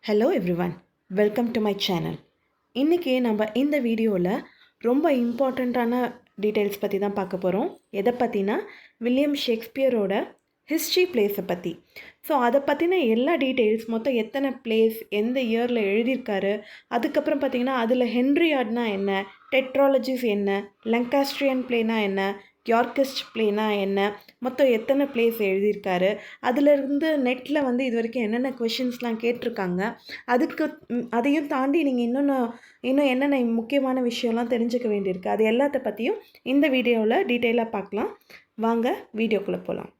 Hello everyone, welcome to my channel. இன்றைக்கி நம்ம இந்த வீடியோவில் ரொம்ப இம்பார்ட்டண்ட்டான டீட்டெயில்ஸ் பற்றி தான் பார்க்க போகிறோம். எதை பற்றினா வில்லியம் ஷேக்ஸ்பியரோட ஹிஸ்ட்ரி பிளேஸை பற்றி. ஸோ அதை பற்றின எல்லா டீட்டெயில்ஸ், மொத்தம் எத்தனை பிளேஸ், எந்த இயரில் எழுதியிருக்காரு, அதுக்கப்புறம் பார்த்திங்கன்னா அதில் ஹென்ரியாட்னா என்ன, டெட்ராலஜிஸ் என்ன, லங்காஸ்ட்ரியன் பிளேனா என்ன, யார்கிஸ்ட் பிளேனா என்ன, மொத்தம் எத்தனை பிளேஸ் எழுதியிருக்காரு, அதிலிருந்து நெட்டில் வந்து இது வரைக்கும் என்னென்ன கொஷின்ஸ்லாம் கேட்டிருக்காங்க, அதையும் தாண்டி நீங்கள் இன்னும் என்னென்ன முக்கியமான விஷயம்லாம் தெரிஞ்சுக்க வேண்டியிருக்கு, அது எல்லாத்த பற்றியும் இந்த வீடியோவில் டீட்டெயிலாக பார்க்கலாம். வாங்க வீடியோக்குள்ளே போகலாம்.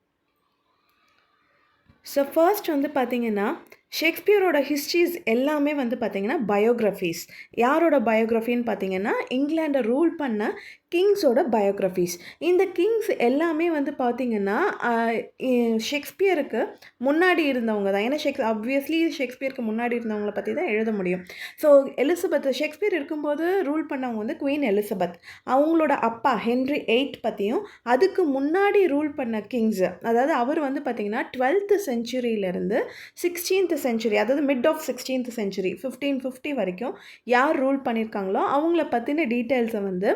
ஸோ ஃபர்ஸ்ட் வந்து பார்த்திங்கன்னா ஷேக்ஸ்பியரோட ஹிஸ்ட்ரிஸ் எல்லாமே வந்து பார்த்திங்கன்னா பயோகிராஃபீஸ். யாரோட பயோகிராஃபின்னு பார்த்திங்கன்னா இங்கிலாண்டை ரூல் பண்ண கிங்ஸோட பயோகிராஃபீஸ். இந்த கிங்ஸ் எல்லாமே வந்து பார்த்திங்கன்னா ஷேக்ஸ்பியருக்கு முன்னாடி இருந்தவங்க தான். ஏன்னா ஆப்வியஸ்லி ஷேக்ஸ்பியருக்கு முன்னாடி இருந்தவங்களை பற்றி தான் எழுத முடியும். ஸோ ஷேக்ஸ்பியர் இருக்கும்போது ரூல் பண்ணவங்க வந்து குவீன் எலிசபெத். அவங்களோட அப்பா ஹென்ரி VIII பற்றியும், அதுக்கு முன்னாடி ரூல் பண்ண கிங்ஸ், அதாவது அவர் வந்து பார்த்திங்கன்னா 12th செஞ்சுரியிலேருந்து 16th செஞ்சுரி, அதாவது மிட் ஆஃப் 16th செஞ்சுரி 1550 வரைக்கும் யார் ரூல் பண்ணியிருக்காங்களோ அவங்கள பற்றின டீட்டெயில்ஸை வந்து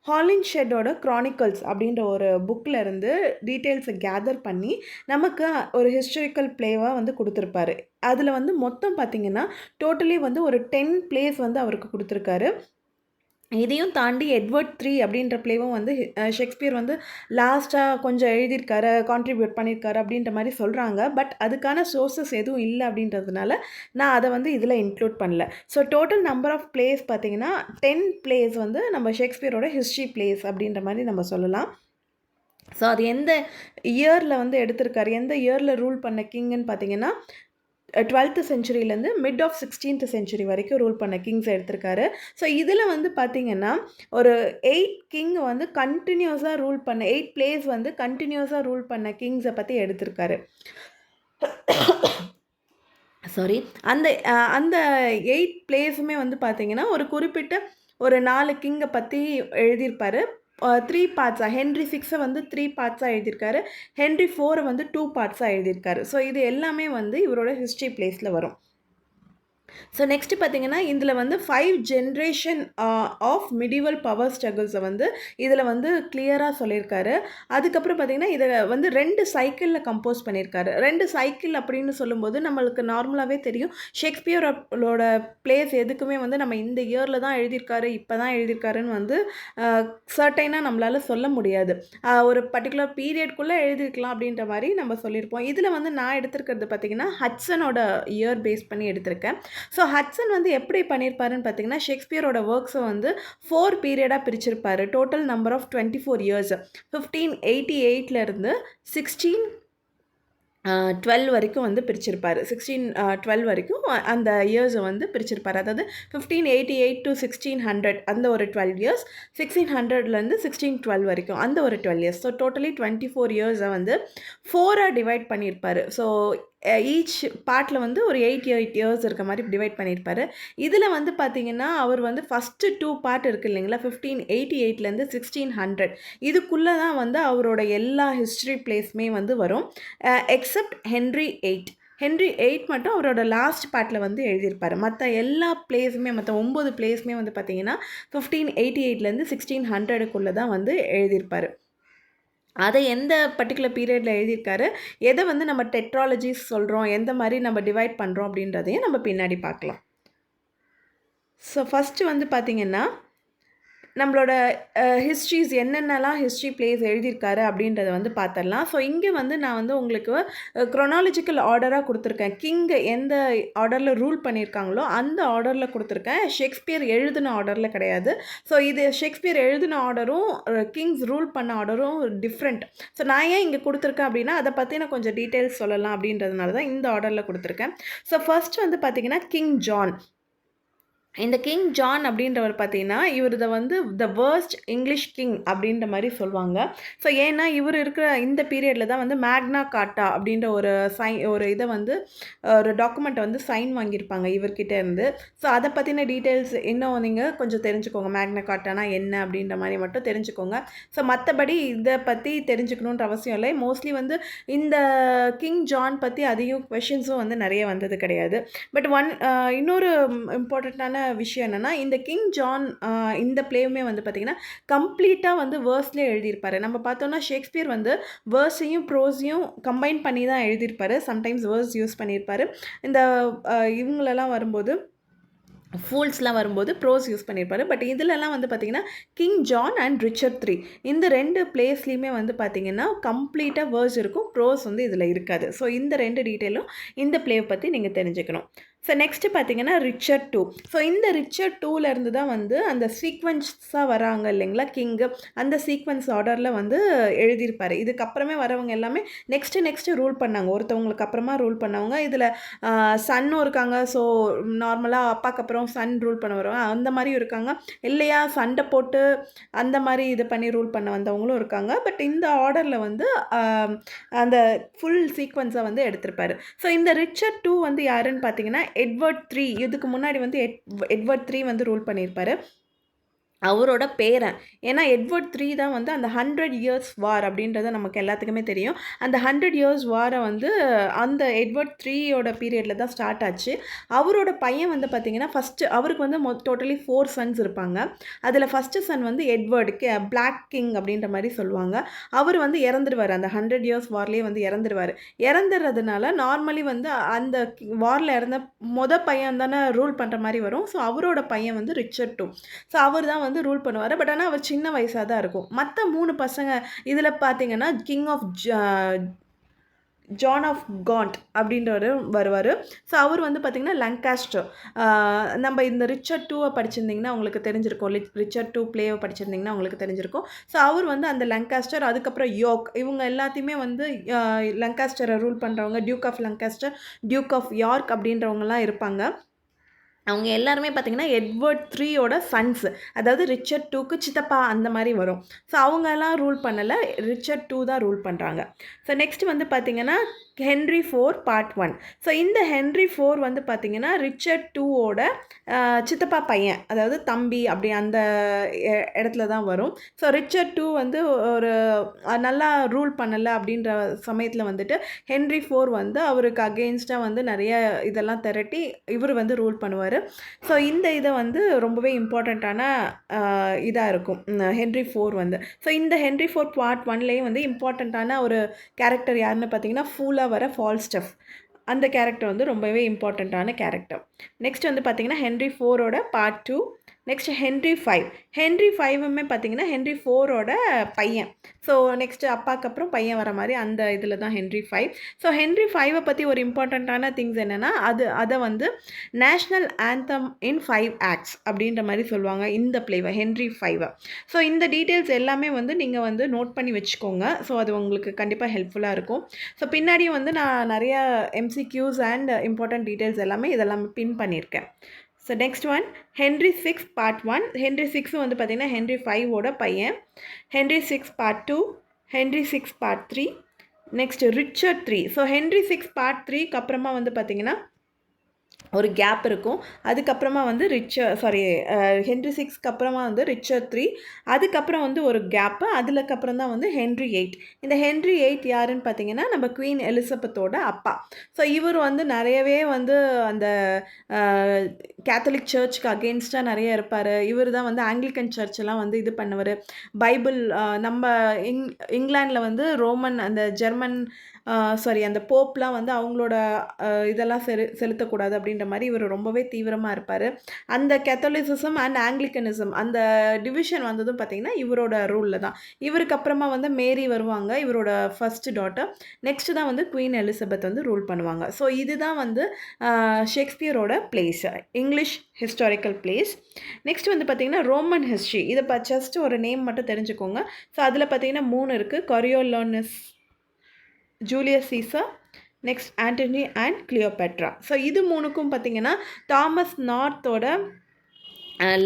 ஹாலின்ஷெட்டோட க்ரானிக்கல்ஸ் அப்படின்ற ஒரு புக்கில் இருந்து டீட்டெயில்ஸை கேதர் பண்ணி நமக்கு ஒரு ஹிஸ்டாரிக்கல் பிளேவாக வந்து கொடுத்துருப்பாரு. அதில் வந்து மொத்தம் பார்த்திங்கன்னா டோட்டலி வந்து ஒரு 10 பிளேஸ் வந்து அவருக்கு கொடுத்துருக்காரு. இதையும் தாண்டி எட்வர்ட் III அப்படின்ற பிளேவும் வந்து ஷேக்ஸ்பியர் வந்து லாஸ்ட்டாக கொஞ்சம் எழுதியிருக்காரு, கான்ட்ரிபியூட் பண்ணியிருக்காரு அப்படின்ற மாதிரி சொல்கிறாங்க. பட் அதுக்கான சோர்ஸஸ் எதுவும் இல்லை அப்படின்றதுனால நான் அதை வந்து இதில் இன்க்ளூட் பண்ணல. So total number of place பார்த்திங்கன்னா 10 பிளேஸ் வந்து நம்ம ஷேக்ஸ்பியரோட ஹிஸ்ட்ரி பிளேஸ் அப்படின்ற மாதிரி நம்ம சொல்லலாம். ஸோ அது எந்த இயரில் வந்து எடுத்திருக்காரு, எந்த இயரில் ரூல் பண்ண கிங்குன்னு பார்த்திங்கன்னா 12th செஞ்சுரியிலேருந்து மிட் ஆஃப் 16th செஞ்சுரி வரைக்கும் ரூல் பண்ண கிங்ஸ் எடுத்திருக்காரு. ஸோ இதில் வந்து பார்த்திங்கன்னா ஒரு 8 கிங் வந்து கண்டினியூஸாக ரூல் பண்ண 8 பிளேஸ் வந்து கண்டினியூஸாக ரூல் பண்ண கிங்ஸை பற்றி எடுத்திருக்காரு. சாரி, அந்த 8 பிளேஸுமே வந்து பார்த்திங்கன்னா ஒரு குறிப்பிட்ட ஒரு 4 கிங்கை பற்றி எழுதியிருப்பார். 3 பார்ட்ஸாக. ஹென்ரி VI வந்து 3 பார்ட்ஸாக எழுதியிருக்காரு. ஹென்ரி IV வந்து 2 பார்ட்ஸாக எழுதியிருக்காரு. ஸோ இது எல்லாமே வந்து இவரோட ஹிஸ்ட்ரி பிளேஸில் வரும். ஸோ நெக்ஸ்ட்டு பார்த்திங்கன்னா இதில் வந்து 5 ஜென்ரேஷன் ஆஃப் மிடிவல் பவர் ஸ்ட்ரகிள்ஸை வந்து இதில் வந்து கிளியராக சொல்லியிருக்காரு. அதுக்கப்புறம் பார்த்திங்கன்னா இதை வந்து 2 சைக்கிளில் கம்போஸ் பண்ணியிருக்காரு. 2 சைக்கிள் அப்படின்னு சொல்லும்போது நம்மளுக்கு நார்மலாகவே தெரியும் ஷேக்ஸ்பியரோட பிளேஸ் எதுக்குமே வந்து நம்ம இந்த இயரில் தான் எழுதியிருக்காரு, இப்போ தான் எழுதியிருக்காருன்னு வந்து சர்டைனாக நம்மளால் சொல்ல முடியாது. ஒரு பர்டிகுலர் பீரியட்குள்ளே எழுதியிருக்கலாம் அப்படின்ற மாதிரி நம்ம சொல்லியிருப்போம். இதில் வந்து நான் எடுத்திருக்கிறது பார்த்திங்கன்னா ஹட்சனோட இயர் பேஸ் பண்ணி எடுத்திருக்கேன். ஸோ ஹட்சன் வந்து எப்படி பண்ணியிருப்பாருன்னு பார்த்தீங்கன்னா ஷேக்ஸ்பியரோட ஒர்க்ஸை வந்து 4 பீரியடாக பிரிச்சிருப்பார். டோட்டல் நம்பர் ஆஃப் 24 இயர்ஸ் 1588லேருந்து 1612 வரைக்கும் வந்து பிரிச்சிருப்பார். 1612 வரைக்கும் அந்த இயர்ஸை வந்து பிரிச்சிருப்பார். அதாவது 1588 to 1600 அந்த ஒரு 12 இயர்ஸ், 1600லேருந்து 1612 வரைக்கும் அந்த ஒரு 12 இயர்ஸ். ஸோ டோட்டலி 24 இயர்ஸை வந்து 4ஆக டிவைட் பண்ணியிருப்பார். ஸோ ஈச் பார்ட்டில் வந்து ஒரு 8 இயர்ஸ் இருக்க மாதிரி டிவைட் பண்ணியிருப்பார். இதில் வந்து பார்த்திங்கன்னா அவர் வந்து ஃபஸ்ட்டு 2 பார்ட் இருக்குது இல்லைங்களா, 1588லேருந்து 1600 இதுக்குள்ளே தான் வந்து அவரோட எல்லா ஹிஸ்ட்ரி பிளேஸுமே வந்து வரும். எக்ஸப்ட் ஹென்ரி VIII மட்டும் அவரோட லாஸ்ட் பார்ட்டில் வந்து எழுதியிருப்பார். மற்ற எல்லா பிளேஸுமே, மற்ற 9 பிளேஸுமே வந்து பார்த்திங்கன்னா 1588லேருந்து 1600க்குள்ளே தான் வந்து எழுதியிருப்பார். அதை எந்த பர்டிகுலர் பீரியடில் எழுதியிருக்காரு, எதை வந்து நம்ம டெட்ராலஜிஸ் சொல்கிறோம், எந்த மாதிரி நம்ம டிவைட் பண்ணுறோம் அப்படின்றதையும் நம்ம பின்னாடி பார்க்கலாம். ஸோ ஃபஸ்ட்டு வந்து பார்த்திங்கன்னா நம்மளோட ஹிஸ்ட்ரிஸ் என்னென்னலாம் ஹிஸ்ட்ரி பிளேஸ் எழுதியிருக்காரு அப்படின்றத வந்து பார்த்துடலாம். ஸோ இங்கே வந்து நான் வந்து உங்களுக்கு க்ரொனாலஜிக்கல் ஆர்டராக கொடுத்துருக்கேன். கிங் எந்த ஆர்டரில் ரூல் பண்ணியிருக்காங்களோ அந்த ஆர்டரில் கொடுத்துருக்கேன். ஷேக்ஸ்பியர் எழுதின ஆர்டரில் கிடையாது. ஸோ இது ஷேக்ஸ்பியர் எழுதின ஆர்டரும் கிங்ஸ் ரூல் பண்ண ஆர்டரும் டிஃப்ரெண்ட். ஸோ நான் ஏன் இங்கே கொடுத்துருக்கேன் அப்படின்னா அதை பற்றி நான் கொஞ்சம் டீட்டெயில்ஸ் சொல்லலாம் அப்படின்றதுனால தான் இந்த ஆர்டரில் கொடுத்துருக்கேன். ஸோ ஃபர்ஸ்ட் வந்து பார்த்திங்கன்னா கிங் ஜான். இந்த கிங் ஜான் அப்படின்றவர் பார்த்தீங்கன்னா, இவரத வந்து த வேர்ஸ்ட் இங்கிலீஷ் கிங் அப்படின்ற மாரி சொல்லுவாங்க. ஸோ ஏன்னா, இவர் இருக்கிற இந்த பீரியட்ல தான் வந்து மேக்னா கார்ட்டா அப்படின்ற ஒரு இத வந்து ஒரு டாக்குமெண்ட்ட வந்து சைன் வாங்கியிருப்பாங்க இவர்கிட்ட இருந்து. ஸோ அத பத்தின டீட்டெயில்ஸ் இன்னும் நீங்க கொஞ்சம் தெரிஞ்சுக்கோங்க. மேக்னா கார்ட்டானா என்ன அப்படின்ற மாரி மட்டும் தெரிஞ்சுக்கோங்க. ஸோ மத்தபடி இத பத்தி தெரிஞ்சுக்கணுன்ற அவசியம் இல்லை. மோஸ்ட்லி வந்து இந்த கிங் ஜான் பத்தி அதிகம் கொஸ்டின்ஸும் வந்து நெறைய வந்தது கிடையாது. பட் இன்னொரு இம்பார்ட்டண்ட்டான விஷயம் என்னென்னா, இந்த கிங் ஜான் இந்த ப்ளேவுமே வந்து பார்த்திங்கன்னா கம்ப்ளீட்டாக வந்து வேர்ஸ்லேயே எழுதியிருப்பார். நம்ம பார்த்தோன்னா ஷேக்ஸ்பியர் வந்து வேர்ஸையும் ப்ரோஸையும் கம்பைன் பண்ணி தான் எழுதியிருப்பார். சம்டைம்ஸ் வேர்ஸ் யூஸ் பண்ணியிருப்பார். இந்த இவங்களெல்லாம் வரும்போது ஃபூல்ஸ்லாம் வரும்போது ப்ரோஸ் யூஸ் பண்ணியிருப்பாரு. பட் இதுலலாம் வந்து பார்த்திங்கன்னா கிங் ஜான் அண்ட் ரிச்சர்ட் 3 இந்த 2 ப்ளேஸ்லேயுமே வந்து பார்த்திங்கன்னா கம்ப்ளீட்டாக வேர்ஸ் இருக்கும். ப்ரோஸ் வந்து இதில் இருக்காது. ஸோ இந்த 2 டீட்டெயிலும் இந்த ப்ளேவை பற்றி நீங்கள் தெரிஞ்சுக்கணும். ஸோ நெக்ஸ்ட்டு பார்த்தீங்கன்னா ரிச்சர்ட் 2. ஸோ இந்த ரிச்சர்ட் 2லேருந்து தான் வந்து அந்த சீக்வென்ஸாக வராங்க இல்லைங்களா கிங்கு, அந்த சீக்வென்ஸ் ஆர்டரில் வந்து எழுதியிருப்பார். இதுக்கப்புறமே வரவங்க எல்லாமே நெக்ஸ்ட்டு ரூல் பண்ணாங்க. ஒருத்தவங்களுக்கு அப்புறமா ரூல் பண்ணவங்க. இதில் சன்னும் இருக்காங்க. ஸோ நார்மலாக அப்பாவுக்கு அப்புறம் சன் ரூல் பண்ண வருவாங்க. அந்த மாதிரியும் இருக்காங்க. இல்லையா சண்டை போட்டு அந்த மாதிரி இது பண்ணி ரூல் பண்ண வந்தவங்களும் இருக்காங்க. பட் இந்த ஆர்டரில் வந்து அந்த ஃபுல் சீக்வென்ஸை வந்து எடுத்திருப்பாரு. ஸோ இந்த ரிச்சர்ட் 2 வந்து யாருன்னு பார்த்தீங்கன்னா எட்வர்ட் 3. இதுக்கு முன்னாடி வந்து எட்வர்ட் 3 வந்து ரூல் பண்ணியிருப்பாரு. அவரோட பேரன். ஏன்னா எட்வர்ட் 3 தான் வந்து அந்த 100 இயர்ஸ் வார் அப்படின்றது நமக்கு எல்லாத்துக்குமே தெரியும். அந்த 100 இயர்ஸ் வாரை வந்து அந்த எட்வர்ட் 3யோட பீரியடில் தான் ஸ்டார்ட் ஆச்சு. அவரோட பையன் வந்து பார்த்திங்கன்னா ஃபஸ்ட்டு அவருக்கு வந்து டோட்டலி 4 சன்ஸ் இருப்பாங்க. அதில் ஃபஸ்ட்டு சன் வந்து எட்வர்டுக்கு பிளாக் கிங் அப்படின்ற மாதிரி சொல்லுவாங்க. அவர் வந்து இறந்துடுவார். அந்த 100 இயர்ஸ் வார்லேயே வந்து இறந்துடுவார். இறந்துறதுனால நார்மலி வந்து அந்த வாரில் இறந்த பையன் தானே ரூல் பண்ணுற மாதிரி வரும். ஸோ அவரோட பையன் வந்து ரிச்சர்ட் 2. ஸோ அவர் தான் வந்து ரூல் பண்ணுவார். பட் ஆனால் அவர் சின்ன வயசாக தான் இருக்கும். மற்ற 3 பசங்க இதில் பார்த்தீங்கன்னா king of John of Gaunt அப்படின்றவர் வருவார். ஸோ அவர் வந்து பார்த்திங்கன்னா லங்காஸ்டர். நம்ம இந்த ரிச்சர்ட் 2 படிச்சிருந்திங்கன்னா உங்களுக்கு தெரிஞ்சிருக்கும். ரிச்சர்ட் 2 ப்ளேவை படிச்சிருந்திங்கன்னா உங்களுக்கு தெரிஞ்சிருக்கும். ஸோ அவர் வந்து அந்த லங்காஸ்டர், அதுக்கப்புறம் யோர்க், இவங்க எல்லாத்தையுமே வந்து லங்காஸ்டரை ரூல் பண்ணுறவங்க duke of Lancaster, duke of York அப்படின்றவங்கலாம் இருப்பாங்க. அவங்க எல்லாருமே பார்த்திங்கன்னா எட்வர்ட் 3யோட சன்ஸு. அதாவது ரிச்சர்ட் 2க்கு சித்தப்பா அந்த மாதிரி வரும். ஸோ அவங்கெல்லாம் ரூல் பண்ணலை. ரிச்சர்ட் 2 தான் ரூல் பண்ணுறாங்க. ஸோ நெக்ஸ்ட் வந்து பார்த்திங்கன்னா ஹென்ரி 4 பார்ட் 1. ஸோ இந்த ஹென்ரி 4 வந்து பார்த்திங்கன்னா ரிச்சர்ட் 2வோட சித்தப்பா பையன், அதாவது தம்பி அப்படி அந்த இடத்துல தான் வரும். ஸோ ரிச்சர்ட் 2 வந்து ஒரு நல்லா ரூல் பண்ணலை அப்படின்ற சமயத்தில் வந்துட்டு ஹென்ரி 4 வந்து அவருக்கு அகெயின்ஸ்டாக வந்து நிறைய இதெல்லாம் திரட்டி இவர் வந்து ரூல் பண்ணுவார். ஸோ இந்த இதை வந்து ரொம்பவே இம்பார்ட்டண்ட்டான இதாக இருக்கும் ஹென்ரி 4 வந்து. ஸோ இந்த ஹென்ரி 4 பார்ட் 1லேயும் வந்து இம்பார்ட்டண்ட்டான ஒரு கேரக்டர் யாருன்னு பார்த்தீங்கன்னா ஃபூலாக வர ஃபால்ஸ்டஃப். அந்த கேரக்டர் வந்து ரொம்பவே இம்பார்ட்டண்ட்டான கேரக்டர். நெக்ஸ்ட் வந்து பார்த்திங்கன்னா ஹென்ரி 4ஓட பார்ட் 2. Next Henry 5. ஹென்ரி 5மே பார்த்திங்கன்னா ஹென்ரி 4ஓட பையன். ஸோ நெக்ஸ்ட்டு அப்பாவுக்கு அப்புறம் பையன் வர மாதிரி அந்த இதில் தான் ஹென்ரி 5. ஸோ ஹென்ரி 5 பற்றி ஒரு இம்பார்ட்டண்ட்டான திங்ஸ் என்னென்னா அதை வந்து நேஷ்னல் ஆந்தம் இன் 5 ஆக்ட்ஸ் அப்படின்ற மாதிரி சொல்லுவாங்க இந்த ப்ளேவை ஹென்ரி 5. ஸோ இந்த டீட்டெயில்ஸ் எல்லாமே வந்து நீங்கள் வந்து நோட் பண்ணி வச்சுக்கோங்க. ஸோ அது உங்களுக்கு கண்டிப்பாக ஹெல்ப்ஃபுல்லாக இருக்கும். ஸோ பின்னாடியும் வந்து நான் நிறையா எம்சிக்யூஸ் அண்ட் இம்பார்ட்டன்ட் டீட்டெயில்ஸ் இதெல்லாமே பின் பண்ணியிருக்கேன். So next one Henry 6 part 1. Henry 6 வந்து பார்த்திங்கன்னா ஹென்ரி 5ஓட பையன். Henry 6 part 2. Henry 6 part 3. Next Richard 3. So Henry 6 part 3க்கு அப்புறமா வந்து பார்த்திங்கன்னா ஒரு கேப் இருக்கும். அதுக்கப்புறமா வந்து ஹென்ரி 6க்கு அப்புறமா வந்து ரிச்சர்ட் 3. அதுக்கப்புறம் வந்து ஒரு கேப்பு. அதுக்கப்புறம் தான் வந்து ஹென்ரி 8. இந்த ஹென்ரி 8 யாருன்னு பார்த்தீங்கன்னா நம்ம குவீன் எலிசபெத்தோட அப்பா. ஸோ இவர் வந்து நிறையவே வந்து அந்த கேத்தலிக் சர்ச்சுக்கு அகெயின்ஸ்டாக நிறைய இருப்பார். இவர் தான் வந்து ஆங்கிலிக்கன் சர்ச்செல்லாம் வந்து இது பண்ணுவார். பைபிள் நம்ம இங்கிலாண்டில் வந்து ரோமன் அந்த ஜெர்மன் அந்த போப்லாம் வந்து அவங்களோட இதெல்லாம் செலுத்தக்கூடாது அப்படின்ற மாதிரி இவர் ரொம்பவே தீவிரமாக இருப்பார். அந்த கேத்தலிசிசம் அண்ட் ஆங்கிலிக்கனிசம் அந்த டிவிஷன் வந்ததும் பார்த்திங்கன்னா இவரோட ரூலில் தான். இவருக்கு அப்புறமா வந்து மேரி வருவாங்க, இவரோட ஃபர்ஸ்ட் டாட்டர். நெக்ஸ்ட்டு தான் வந்து குவீன் எலிசபெத் வந்து ரூல் பண்ணுவாங்க. ஸோ இதுதான் வந்து ஷேக்ஸ்பியரோட plays, English historical plays. Next வந்து பார்த்திங்கன்னா ரோமன் ஹிஸ்ட்ரி. இதை ஜஸ்ட் ஒரு நேம் மட்டும் தெரிஞ்சுக்கோங்க. ஸோ அதில் பார்த்திங்கன்னா 3 இருக்குது. Coriolanus, Julius Caesar, next Antony and Cleopatra. So இது 3க்கும் பார்த்திங்கன்னா தாமஸ் நார்த்தோட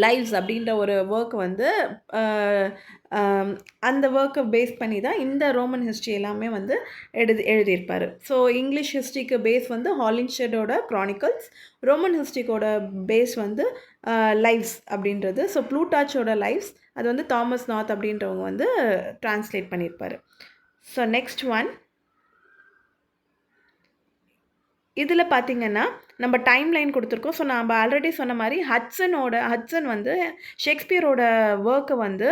லைவ்ஸ் அப்படின்ற ஒரு ஒர்க் வந்து அந்த ஒர்க்கை பேஸ் பண்ணி தான் இந்த ரோமன் ஹிஸ்ட்ரி எல்லாமே வந்து எழுதியிருப்பார். ஸோ இங்கிலீஷ் ஹிஸ்ட்ரிக்கு பேஸ் வந்து ஹாலின்ஷெட்டோட க்ரானிக்கல்ஸ், ரோமன் ஹிஸ்ட்ரிக்கோட பேஸ் வந்து லைவ்ஸ் அப்படின்றது. ஸோ ப்ளூட்டாச்சோட லைவ்ஸ் அது வந்து தாமஸ் நார்த் அப்படின்றவங்க வந்து ட்ரான்ஸ்லேட் பண்ணியிருப்பார். ஸோ நெக்ஸ்ட் ஒன், இதில் பார்த்திங்கன்னா நம்ம டைம் லைன் கொடுத்துருக்கோம். ஸோ நம்ம ஆல்ரெடி சொன்ன மாதிரி ஹட்சன் வந்து ஷேக்ஸ்பியரோட ஒர்க்கை வந்து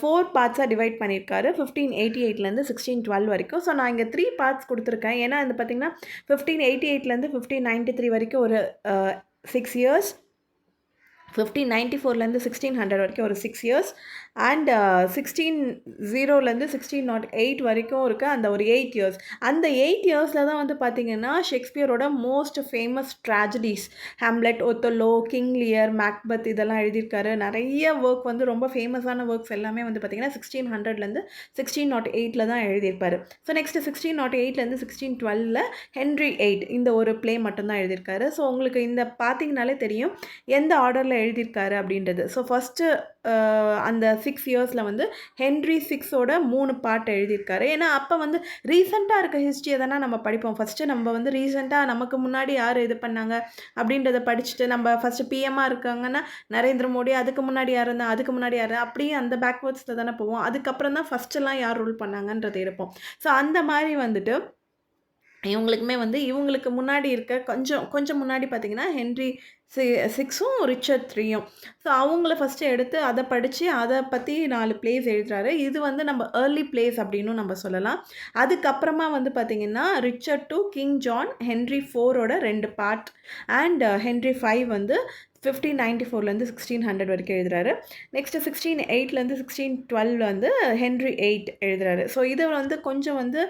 4 பார்ட்ஸாக டிவைட் பண்ணியிருக்காரு 1588லேருந்து 1612 வரைக்கும். ஸோ நான் இங்கே 3 பார்ட்ஸ் கொடுத்துருக்கேன். ஏன்னா அது பார்த்திங்கன்னா 1588லேருந்து 1593 வரைக்கும் ஒரு 6 இயர்ஸ், 1594லேருந்து 1600 வரைக்கும் ஒரு 6 இயர்ஸ், அண்ட் 1600லேருந்து 1608 வரைக்கும் இருக்க அந்த ஒரு 8 இயர்ஸ். அந்த 8 இயர்ஸில் தான் வந்து பார்த்திங்கன்னா ஷேக்ஸ்பியரோட most famous tragedies Hamlet, Othello, King Lear, Macbeth இதெல்லாம் எழுதியிருக்காரு. நிறைய ஒர்க் வந்து ரொம்ப ஃபேமஸான ஒர்க்ஸ் எல்லாமே வந்து பார்த்திங்கன்னா 1600லேருந்து 1608 தான் எழுதியிருப்பார். ஸோ நெக்ஸ்ட்டு 1608லேருந்து 1612 ஹென்ரி 8 இந்த ஒரு ப்ளே மட்டும்தான் எழுதியிருக்காரு. ஸோ உங்களுக்கு இந்த பார்த்திங்கனாலே தெரியும் எந்த ஆர்டரில் எழுதியிருக்காரு அப்படின்றது. ஸோ ஃபஸ்ட்டு அந்த 6 இயர்ஸில் வந்து ஹென்ரி 6ஓட 3 பார்ட் எழுதியிருக்காரு. ஏன்னா அப்போ வந்து ரீசெண்டாக இருக்க ஹிஸ்ட்ரியை தானே நம்ம படிப்போம். ஃபஸ்ட்டு நம்ம வந்து ரீசெண்டாக நமக்கு முன்னாடி யார் இது பண்ணாங்க அப்படின்றத படிச்சுட்டு, நம்ம ஃபஸ்ட்டு பிஎம்மாக இருக்காங்கன்னா நரேந்திர மோடி, அதுக்கு முன்னாடி யார் இருந்தால், அதுக்கு முன்னாடி யார், அப்படியே அந்த பேக்வேர்ட்ஸில் தானே போவோம். அதுக்கப்புறம் தான் ஃபஸ்ட்டெல்லாம் யார் ரூல் பண்ணாங்கன்றதை எடுப்போம். ஸோ அந்த மாதிரி வந்துட்டு இவங்களுக்குமே வந்து இவங்களுக்கு முன்னாடி இருக்க கொஞ்சம் முன்னாடி பார்த்திங்கன்னா ஹென்ரி 6ம் ரிச்சர்ட் 3ம். ஸோ அவங்கள ஃபஸ்ட்டு எடுத்து அதை படித்து அதை பற்றி 4 பிளேஸ் எழுதுறாரு. இது வந்து நம்ம ஏர்லி பிளேஸ் அப்படின்னு நம்ம சொல்லலாம். அதுக்கப்புறமா வந்து பார்த்திங்கன்னா ரிச்சர்ட் 2, கிங் ஜான், ஹென்ரி 4ஓட 2 பார்ட், அண்ட் ஹென்ரி 5 வந்து 1594லேருந்து 1600 வரைக்கும் எழுதுறாரு. நெக்ஸ்ட்டு 1608லேருந்து 1612 வந்து ஹென்ரி 8 எழுதுறாரு. ஸோ இதை வந்து கொஞ்சம் வந்து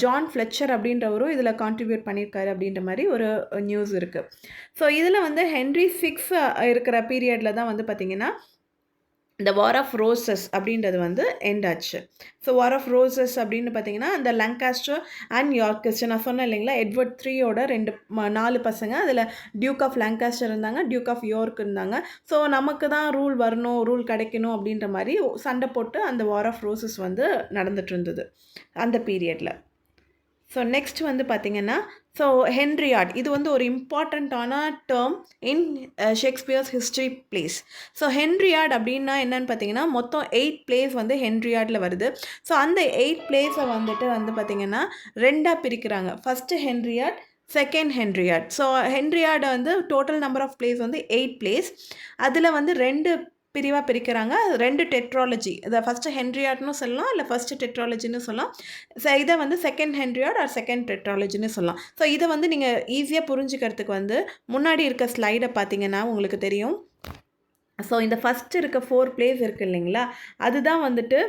ஜான் ஃப்ளெச்சர் அப்படின்றவரும் இதில் கான்ட்ரிபியூட் பண்ணியிருக்காரு அப்படின்ற மாதிரி ஒரு நியூஸ் இருக்குது. ஸோ இதில் வந்து ஹென்ரி 6 இருக்கிற பீரியடில் தான் வந்து பார்த்திங்கன்னா இந்த வார் ஆஃப் ரோசஸ் அப்படின்றது வந்து எண்ட் ஆச்சு. ஸோ வார் ஆஃப் ரோசஸ் அப்படின்னு பார்த்தீங்கன்னா அந்த லங்காஸ்டர் அண்ட் யார்க்கஸ்டர், நான் சொன்னேன் இல்லைங்களா, எட்வர்ட் 3ஓட 4 பசங்க, அதில் டியூக் ஆஃப் லங்காஸ்டர் இருந்தாங்க, டியூக் ஆஃப் யோர்க் இருந்தாங்க. ஸோ நமக்கு தான் ரூல் வரணும், ரூல் கிடைக்கணும் அப்படின்ற மாதிரி சண்டை போட்டு அந்த வார் ஆஃப் ரோசஸ் வந்து நடந்துட்டு இருந்தது அந்த பீரியடில். ஸோ நெக்ஸ்ட் வந்து பார்த்திங்கன்னா ஸோ ஹென்ரியாட், இது வந்து ஒரு இம்பார்ட்டண்ட்டான term in Shakespeare's history plays. So Henriad அப்படின்னா என்னன்னு பார்த்தீங்கன்னா மொத்தம் 8 பிளேஸ் வந்து ஹென்ரியாடில் வருது. ஸோ அந்த 8 பிளேஸை வந்துட்டு வந்து பார்த்திங்கன்னா 2ஆக பிரிக்கிறாங்க. First Henriad, second Henriad. So Henriad வந்து டோட்டல் நம்பர் ஆஃப் பிளேஸ் வந்து 8 பிளேஸ். அதில் வந்து 2 பிரிவாக பிரிக்கிறாங்க. 2 டெட்ராலஜி, இதை ஃபஸ்ட்டு ஹென்ரியாட்னு சொல்லலாம், இல்லை ஃபஸ்ட்டு டெட்ராலஜின்னு சொல்லலாம். ஸோ இதை வந்து செகண்ட் ஹென்ரியாட் ஆர் செகண்ட் டெட்ராலஜின்னு சொல்லலாம். ஸோ இதை வந்து நீங்கள் ஈஸியாக புரிஞ்சுக்கிறதுக்கு வந்து முன்னாடி இருக்க ஸ்லைடை பார்த்தீங்கன்னா உங்களுக்கு தெரியும். ஸோ இந்த ஃபஸ்ட்டு இருக்க 4 பிளேஸ் இருக்குது இல்லைங்களா, அதுதான் வந்துட்டு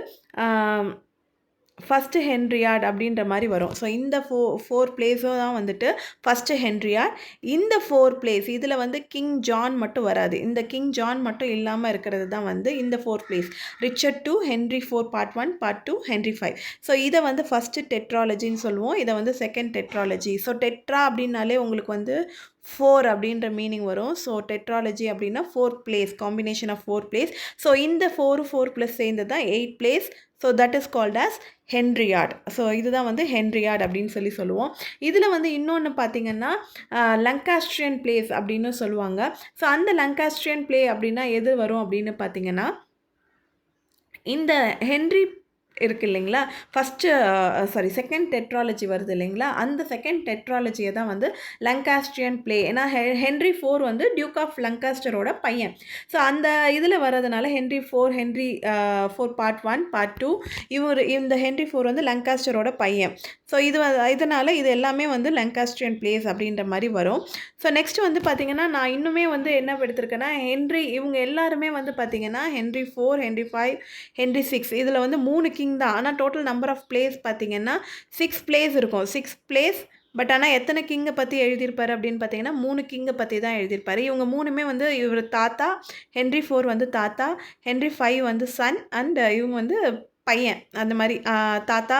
ஃபஸ்ட்டு ஹென்ரியாட் அப்படின்ற மாதிரி வரும். ஸோ இந்த 4 பிளேஸும் தான் வந்துட்டு ஃபஸ்ட்டு ஹென்ரியாட். இந்த 4 பிளேஸ் இதில் வந்து கிங் ஜான் மட்டும் வராது. இந்த கிங் ஜான் மட்டும் இல்லாமல் இருக்கிறது தான் வந்து இந்த 4 place. Richard 2, Henry 4 part 1, part 2, Henry 5. So இதை வந்து ஃபஸ்ட்டு டெட்ராலஜின்னு சொல்லுவோம், இதை வந்து செகண்ட் டெட்ராலஜி. ஸோ டெட்ரா அப்படின்னாலே உங்களுக்கு வந்து 4 அப்படின்ற மீனிங் வரும். ஸோ டெட்ராலஜி அப்படின்னா 4 plays, combination of 4 plays. So இந்த 4 ப்ளஸ் சேர்ந்தது தான் 8 plays. So that is called as Henriad. So இதுதான் வந்து ஹென்ரியாட் அப்படின்னு சொல்லுவோம். இதில் வந்து இன்னொன்று பார்த்திங்கன்னா லங்காஸ்ட்ரியன் பிளேஸ் அப்படின்னு சொல்லுவாங்க. ஸோ அந்த லங்காஸ்ட்ரியன் பிளே அப்படின்னா எது வரும் அப்படின்னு பார்த்திங்கன்னா இந்த ஹென்ரி இருக்குது இல்லைங்களா, ஃபஸ்ட்டு செகண்ட் டெட்ராலஜி வருது இல்லைங்களா, அந்த செகண்ட் டெட்ராலஜியை தான் வந்து லங்காஸ்ட்ரியன் பிளே. ஏன்னா ஹென்ரி 4 வந்து டியூக் ஆஃப் லங்காஸ்டரோட பையன். ஸோ அந்த இதில் வர்றதுனால ஹென்ரி 4 பார்ட் 1, பார்ட் 2, இந்த ஹென்ரி 4 வந்து லங்காஸ்டரோட பையன். ஸோ இதனால் இது எல்லாமே வந்து லங்காஸ்ட்ரியன் பிளேஸ் அப்படின்ற மாதிரி வரும். ஸோ நெக்ஸ்ட் வந்து பார்த்திங்கன்னா நான் இன்னுமே வந்து என்ன எடுத்திருக்கேன்னா இவங்க எல்லாருமே வந்து பார்த்திங்கன்னா ஹென்ரி 4, ஹென்ரி 5, ஹென்ரி 6 இதில் வந்து 3 கிங் தான். ஆனால் டோட்டல் நம்பர் ஆஃப் பிளேஸ் பார்த்திங்கன்னா 6 பிளேஸ் இருக்கும். 6 பிளேஸ். பட் ஆனால் எத்தனை கிங்கை பற்றி எழுதியிருப்பார் அப்படின்னு பார்த்தீங்கன்னா 3 கிங்கை பற்றி தான் எழுதியிருப்பார். இவங்க 3மே வந்து இவர் தாத்தா, ஹென்ரி 4 வந்து தாத்தா, ஹென்ரி 5 வந்து சன், அண்ட் இவங்க வந்து பையன். அந்த மாதிரி தாத்தா,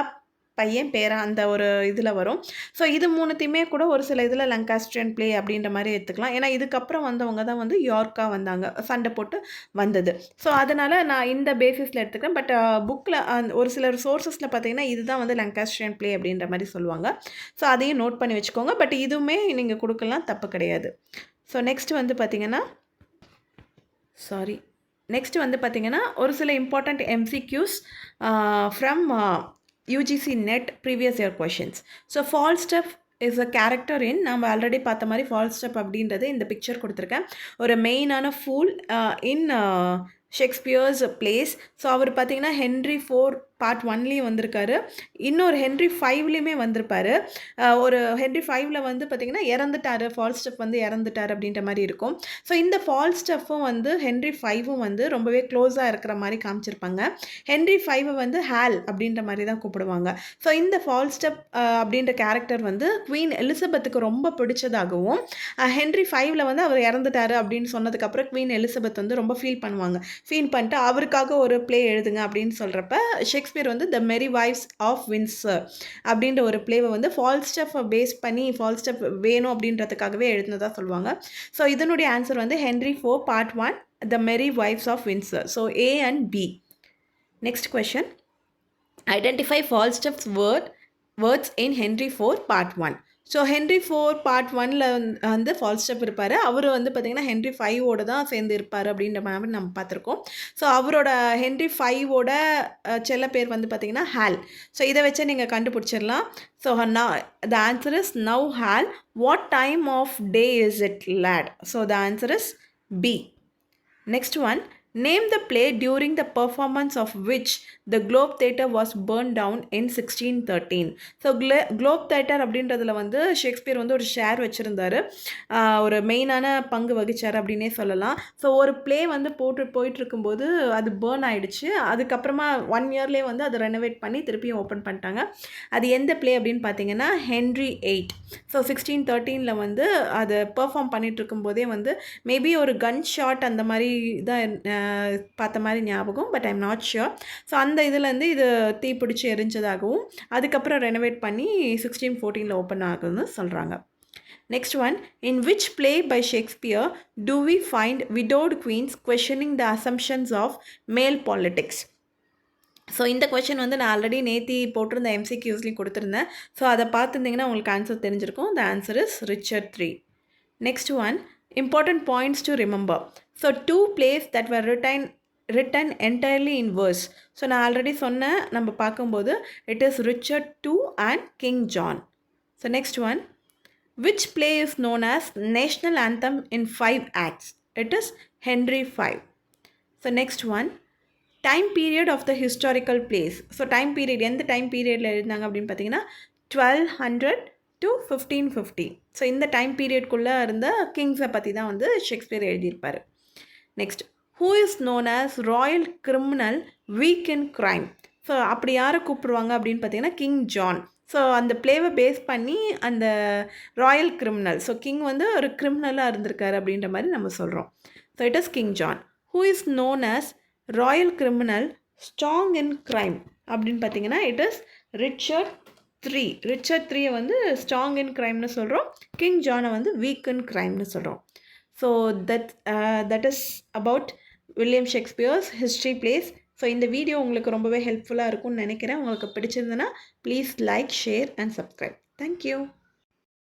பையன் பேரன் அந்த ஒரு இதில் வரும். ஸோ இது மூணுத்தையுமே கூட ஒரு சில இதில் லங்காஸ்ட்ரியன் ப்ளே அப்படின்ற மாதிரி எடுத்துக்கலாம். ஏன்னா இதுக்கப்புறம் வந்தவங்க தான் வந்து யார்க்காக வந்தாங்க, சண்டை போட்டு வந்தது. ஸோ அதனால் நான் இந்த பேசிஸில் எடுத்துக்கிறேன். பட் புக்கில் ஒரு சில சோர்ஸஸில் பார்த்தீங்கன்னா இதுதான் வந்து லங்காஸ்ட்ரியன் ப்ளே அப்படின்ற மாதிரி சொல்லுவாங்க. ஸோ அதையும் நோட் பண்ணி வச்சுக்கோங்க. பட் இதுவுமே நீங்கள் கொடுக்கலாம், தப்பு கிடையாது. ஸோ நெக்ஸ்ட் வந்து பார்த்திங்கன்னா நெக்ஸ்ட் வந்து பார்த்திங்கன்னா ஒரு சில important MCQs from UGC NET previous year questions. So Falstaff is a character in நம்ம ஆல்ரெடி பார்த்த மாதிரி ஃபால்ஸ்டெப் அப்படின்றது இந்த பிக்சர் கொடுத்துருக்கேன். ஒரு மெயினான ஃபூல் இன் ஷேக்ஸ்பியர்ஸ் பிளேஸ். ஸோ அவர் பார்த்தீங்கன்னா ஹென்ரி 4 பார்ட் 1லேயும் வந்திருக்காரு, இன்னொரு ஹென்ரி 5லேயுமே வந்திருப்பார். ஒரு ஹென்ரி 5ல் வந்து பார்த்திங்கன்னா இறந்துட்டார், ஃபால்ஸ்டெப் வந்து இறந்துட்டார் அப்படின்ற மாதிரி இருக்கும். ஸோ இந்த ஃபால்ஸ்டெப்பும் வந்து ஹென்ரி 5ம் வந்து ரொம்பவே க்ளோஸாக இருக்கிற மாதிரி காமிச்சிருப்பாங்க. ஹென்ரி 5 வந்து ஹால் அப்படின்ற மாதிரி தான் கூப்பிடுவாங்க. ஸோ இந்த ஃபால்ஸ்டெப் அப்படின்ற கேரக்டர் வந்து குவீன் எலிசபெத்துக்கு ரொம்ப பிடிச்சதாகவும், ஹென்ரி 5ல் வந்து அவர் இறந்துட்டார் அப்படின்னு சொன்னதுக்கப்புறம் குவீன் எலிசபெத் வந்து ரொம்ப ஃபீல் பண்ணிட்டு அவருக்காக ஒரு ப்ளே எழுதுங்க அப்படின்னு சொல்கிறப்ப ஷேக்ஸ்பியர் வந்து த மெரி வைஃப்ஸ் ஆஃப் வின்சர் அப்படின்ற ஒரு ப்ளேவை வந்து ஃபால்ஸ்டெப்பை பேஸ் பண்ணி ஃபால்ஸ்டெப் வேணும் அப்படின்றதுக்காகவே எழுதுனதாக சொல்லுவாங்க. ஸோ இதனுடைய ஆன்சர் வந்து Henry 4 part 1 the Merry Wives of Windsor. So A and B. Next question, identify Falstaff's words in Henry 4 part 1. So Henry 4 part 1ல் வந்து ஃபால்ஸ்டெப் இருப்பார். அவர் வந்து பார்த்திங்கன்னா ஹென்ரி 5ஓட தான் சேர்ந்து இருப்பார் அப்படின்ற மாதிரி நம்ம பார்த்துருக்கோம். ஸோ அவரோட ஹென்ரி 5ஓட செல்ல பேர் வந்து பார்த்திங்கன்னா ஹால். ஸோ இதை வச்சே நீங்கள் கண்டுபிடிச்சிடலாம். So the answer is now hall. What time of day is it late? So the answer is B. Next one, name the play during the performance of which the Globe Theatre was burned down in 1613. So Globe Theatre அப்படின்றதுல வந்து Shakespeare வந்து ஒரு share வச்சுருந்தார், ஒரு மெயினான பங்கு வகிச்சார் அப்படின்னே சொல்லலாம். ஸோ ஒரு ப்ளே வந்து போயிட்டுருக்கும்போது அது பேர்ன் ஆகிடுச்சு. அதுக்கப்புறமா 1 இயர்லேயே வந்து அதை ரெனோவேட் பண்ணி திருப்பியும் ஓப்பன் பண்ணிட்டாங்க. அது எந்த ப்ளே அப்படின்னு பார்த்தீங்கன்னா ஹென்ரி 8. ஸோ 1613ல் வந்து அதை பெர்ஃபார்ம் பண்ணிகிட்டு இருக்கும்போதே வந்து மேபி ஒரு கன் ஷாட் அந்த மாதிரி தான் பார்த்த மாதிரி ஞாபகம், but I'm not sure. So அந்த இதுலேருந்து இது தீப்பிடிச்சு எரிஞ்சதாகவும் அதுக்கப்புறம் ரெனோவேட் பண்ணி 1614ல் ஓப்பன் ஆகுதுன்னு சொல்கிறாங்க. Next one, in which play by Shakespeare do we find widowed queens questioning the assumptions of male politics? So இந்த கொஷின் வந்து நான் ஆல்ரெடி நேத்தி போட்டிருந்த MCQஸ்லையும் கொடுத்துருந்தேன். ஸோ அதை பார்த்துருந்தீங்கன்னா உங்களுக்கு ஆன்சர் தெரிஞ்சிருக்கும். த answer is Richard 3. Next one, important points to remember. So 2 plays that were written entirely in verse. So நான் ஆல்ரெடி சொன்னேன் நம்ம பார்க்கும்போது it is Richard II and King John. So next one, which play is known as national anthem in 5 acts? It is Henry V. So next one, time period of the historical plays. So time period எந்த time பீரியடில் எழுதினாங்க அப்படின்னு பார்த்தீங்கன்னா 1200 to 1550. So இந்த time பீரியட்குள்ளே இருந்த கிங்ஸை பற்றி தான் வந்து ஷேக்ஸ்பியர் எழுதியிருப்பார். Next, who is known as Royal criminal week in crime? So அப்படி யாரை கூப்பிடுவாங்க அப்படின்னு பார்த்தீங்கன்னா கிங் ஜான். ஸோ அந்த ப்ளேவை பேஸ் பண்ணி அந்த ராயல் கிரிமினல், ஸோ கிங் வந்து ஒரு கிரிமினலாக இருந்திருக்காரு அப்படின்ற மாதிரி நம்ம சொல்கிறோம். So it is king John. Who is known as Royal criminal strong in crime அப்படின்னு பார்த்தீங்கன்னா இட் இஸ் ரிச்சர்ட் 3. ரிச்சர்ட் 3 வந்து ஸ்ட்ராங் இன் க்ரைம்னு சொல்கிறோம், கிங் ஜானை வந்து வீக் இன் க்ரைம்னு சொல்கிறோம். So that is about William Shakespeare's history plays. So இந்த video உங்களுக்கு ரொம்பவே ஹெல்ப்ஃபுல்லாக இருக்கும்னு நினைக்கிறேன். உங்களுக்கு பிடிச்சிருந்ததுன்னா please like, share and subscribe. Thank you.